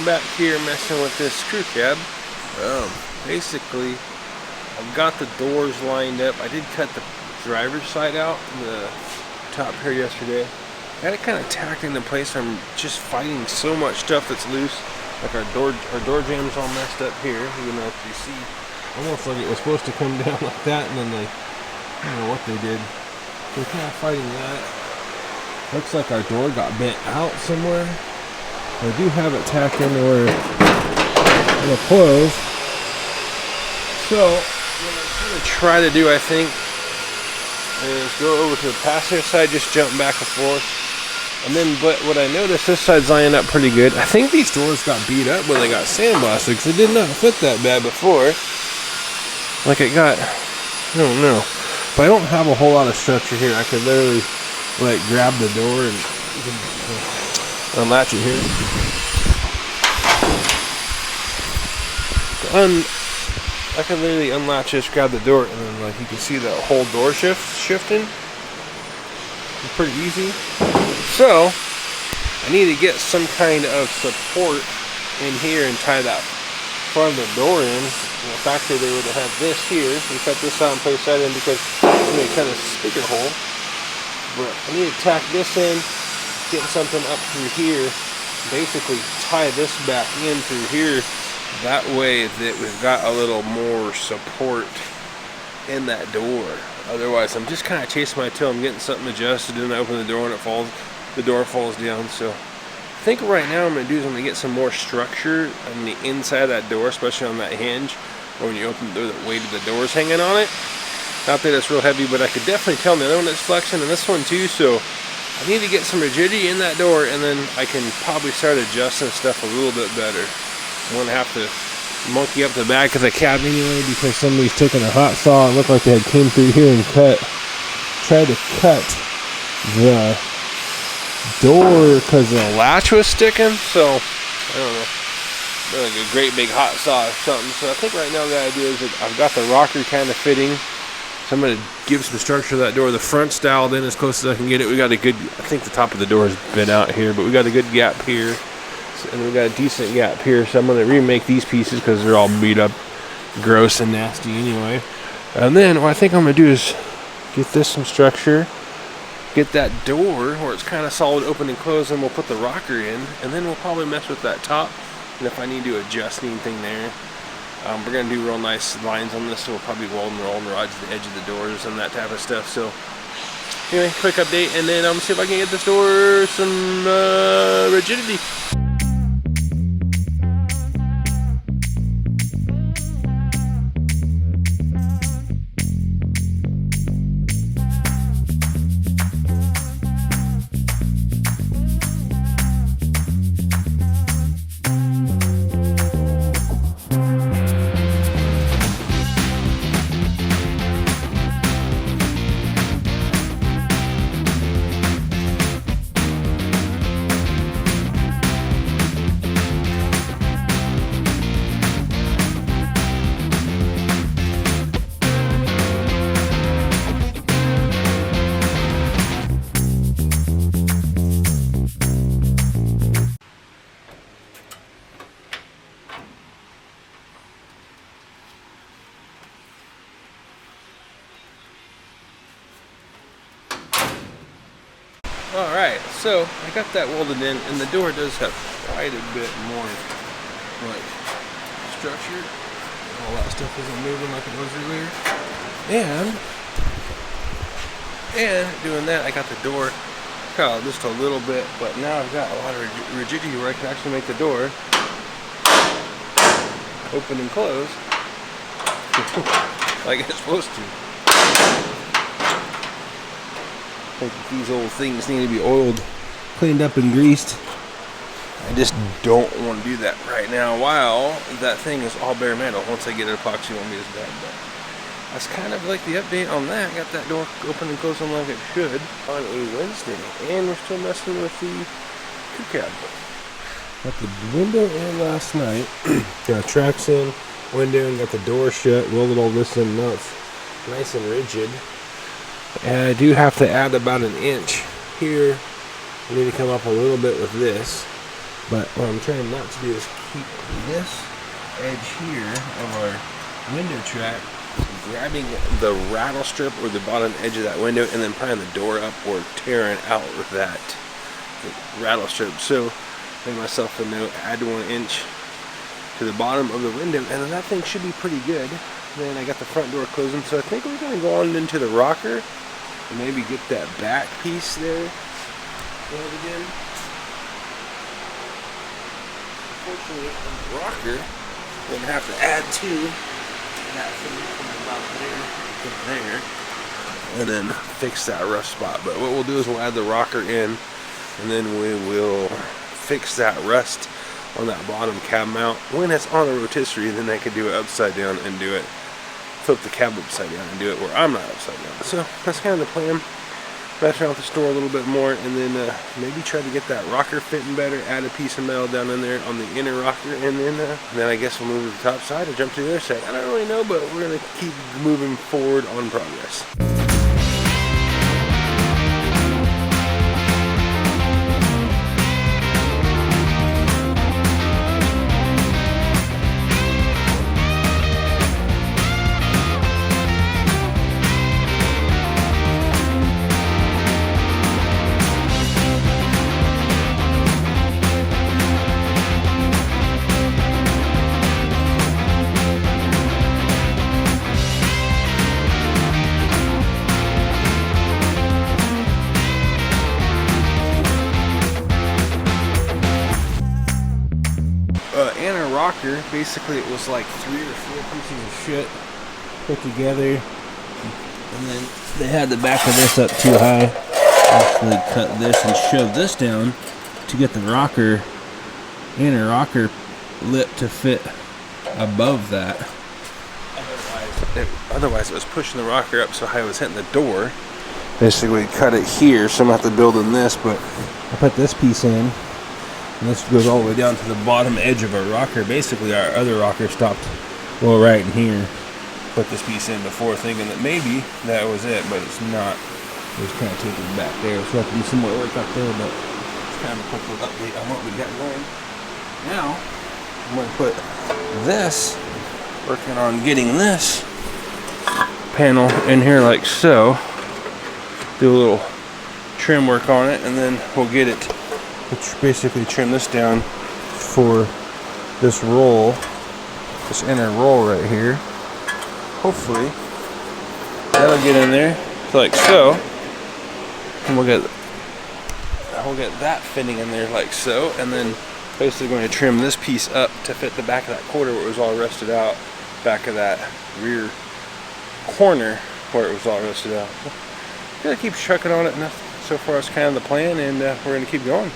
back here messing with this screw cab. Basically, I've got the doors lined up. I did cut the driver's side out, the top here yesterday. I got it kind of tacked into place. I'm just fighting so much stuff that's loose. Like our door jam's all messed up here, even though you see almost like it was supposed to come down like that, and then they, I don't know what they did. We're kind of fighting that. Looks like our door got bent out somewhere. I do have it tacked into where it'll close. So what I'm going to try to do, I think, is go over to the passenger side, just jump back and forth. And then, but what I noticed, this side's lining up pretty good. I think these doors got beat up when they got sandblasted, because it did not fit that bad before. Like it got, I don't know. But I don't have a whole lot of structure here. I could literally, like, grab the door and unlatch it here. I can literally unlatch this, grab the door, and then, like, you can see the whole door shifting. It's pretty easy. So I need to get some kind of support in here and tie that front of the door in. In the factory they would have had this here. We cut this out and place that in because I'm going to cut a speaker hole. But I need to tack this in, get something up through here, basically tie this back in through here. That way that we've got a little more support in that door. Otherwise, I'm just kind of chasing my tail. I'm getting something adjusted, and I open the door and the door falls down. So I think right now I'm going to do is I'm going to get some more structure on the inside of that door, especially on that hinge, or when you open the door, the weight of the door is hanging on it. Not that it's real heavy, but I could definitely tell the other one that's flexing, and this one too. So I need to get some rigidity in that door, and then I can probably start adjusting stuff a little bit better. I'm going to have to monkey up the back of the cab anyway, because somebody's taken a hot saw and looked like they had came through here and tried to cut the door because the latch was sticking. So I don't know, like a great big hot saw or something. So I think right now the idea is that I've got the rocker kind of fitting, so I'm going to give some structure to that door. The front's dialed in as close as I can get it. We got a good, I think the top of the door has been out here, but we got a good gap here. And we got a decent gap here, so I'm going to remake these pieces because they're all beat up, gross and nasty anyway. And then what I think I'm going to do is get this some structure, get that door where it's kind of solid open and closed, and we'll put the rocker in, and then we'll probably mess with that top, and if I need to adjust anything there, we're going to do real nice lines on this, so we'll probably weld and roll and rods to the edge of the doors and that type of stuff. So anyway, quick update, and then I'm going to see if I can get this door some rigidity. Alright, so I got that welded in, and the door does have quite a bit more like structure. All that stuff isn't moving like it was earlier. And doing that, I got the door cut out just a little bit, but now I've got a lot of rigidity where I can actually make the door open and close like it's supposed to. I think these old things need to be oiled, cleaned up and greased. I just don't want to do that right now while that thing is all bare metal. Once I get it epoxy, it won't be as bad. But that's kind of like the update on that. Got that door open and closing like it should on a Wednesday. And we're still messing with the crew cab. Got the window in last night. Got tracks in, window, and got the door shut. Welded all this in. Now it's nice and rigid. And I do have to add about an inch here. I need to come up a little bit with this. But what I'm trying not to do is keep this edge here of our window track grabbing the rattle strip or the bottom edge of that window and then prying the door up or tearing out with that rattle strip. So I made myself a note, add 1 inch to the bottom of the window, and then that thing should be pretty good. Then I got the front door closing, so I think we're going to go on into the rocker and maybe get that back piece there welded in. Unfortunately, on the rocker, we're going to have to add to that thing from about there to there, and then fix that rough spot. But what we'll do is we'll add the rocker in, and then we will fix that rust on that bottom cab mount. When it's on a rotisserie, then I could do it upside down and do it, flip the cab upside down and do it where I'm not upside down. So that's kind of the plan. Mess around with the store a little bit more, and then maybe try to get that rocker fitting better, add a piece of metal down in there on the inner rocker, and then I guess we'll move to the top side or jump to the other side. I don't really know, but we're going to keep moving forward on progress. Inner rocker, basically it was like 3 or 4 pieces of shit put together, and then they had the back of this up too high. Actually cut this and shoved this down to get the rocker, inner rocker lip to fit above that. Otherwise it was pushing the rocker up so high it was hitting the door. Basically cut it here, so I'm gonna have to build in this, but I put this piece in. And this goes all the way down to the bottom edge of our rocker. Basically, our other rocker stopped well right in here. Put this piece in before, thinking that maybe that was it, but it's not. It was kind of taken back there. So we'll have to do some more work up there, but it's kind of a quick little update on what we got going. Now, I'm going to put this, working on getting this panel in here like so. Do a little trim work on it, and then we'll get it. Basically trim this down for this roll, this inner roll right here. Hopefully that'll get in there like so, and we'll get that fitting in there like so, and then basically going to trim this piece up to fit the back of that quarter where it was all rusted out, back of that rear corner where it was all rusted out. Gotta keep chucking on it, and so far it's kind of the plan, and we're gonna keep going.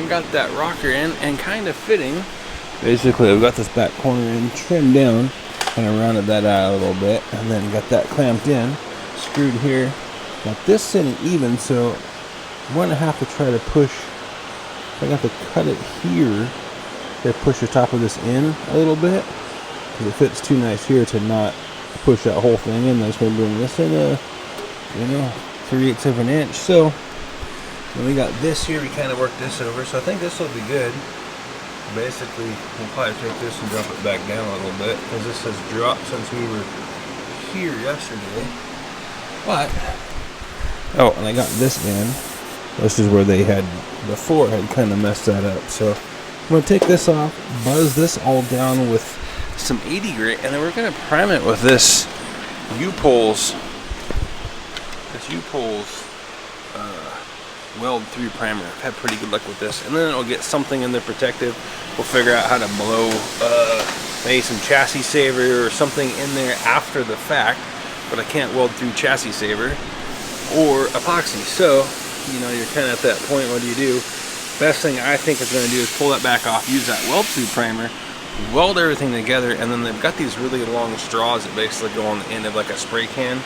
Got that rocker in and kind of fitting. Basically, I've got this back corner in, trimmed down, kind of rounded that out a little bit, and then got that clamped in, screwed here. Got this sitting even, so I'm going to have to try to push. I got to cut it here to push the top of this in a little bit, because it fits too nice here to not push that whole thing in. I'm just going to bring this in a, 3/8 of an inch. So when we got this here, we kind of worked this over, so I think this will be good. Basically, we'll probably take this and drop it back down a little bit, because this has dropped since we were here yesterday. But, oh, and I got this in. This is where they had before had kind of messed that up. So I'm going to take this off, buzz this all down with some 80 grit, and then we're going to prime it with this U-Pulls. Weld 3 primer. I've had pretty good luck with this, and then it'll get something in there protective. We'll figure out how to blow maybe some chassis saver or something in there after the fact, but I can't weld through chassis saver or epoxy. So you're kind of at that point. What do you do? Best thing I think is going to do is pull that back off, use that weld tube primer, weld everything together, and then they've got these really long straws that basically go on the end of like a spray can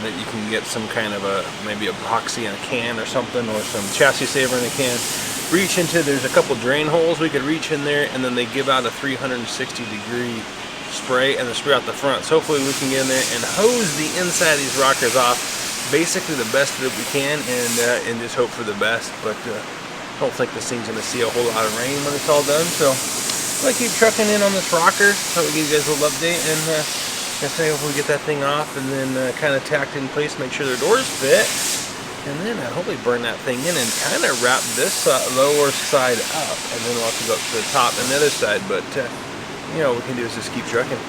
that you can get some kind of maybe epoxy in a can or something, or some chassis saver in a can. Reach into, there's a couple drain holes we could reach in there, and then they give out a 360-degree spray and then spray out the front. So hopefully we can get in there and hose the inside of these rockers off basically the best that we can, and just hope for the best. But I don't think this thing's going to see a whole lot of rain when it's all done, so I'm going to keep trucking in on this rocker. So we'll give you guys a little update, and I say hopefully we get that thing off and then kind of tacked in place, make sure their doors fit, and then hopefully burn that thing in and kind of wrap this lower side up, and then we'll have to go up to the top and the other side. But you know, what we can do is just keep trucking.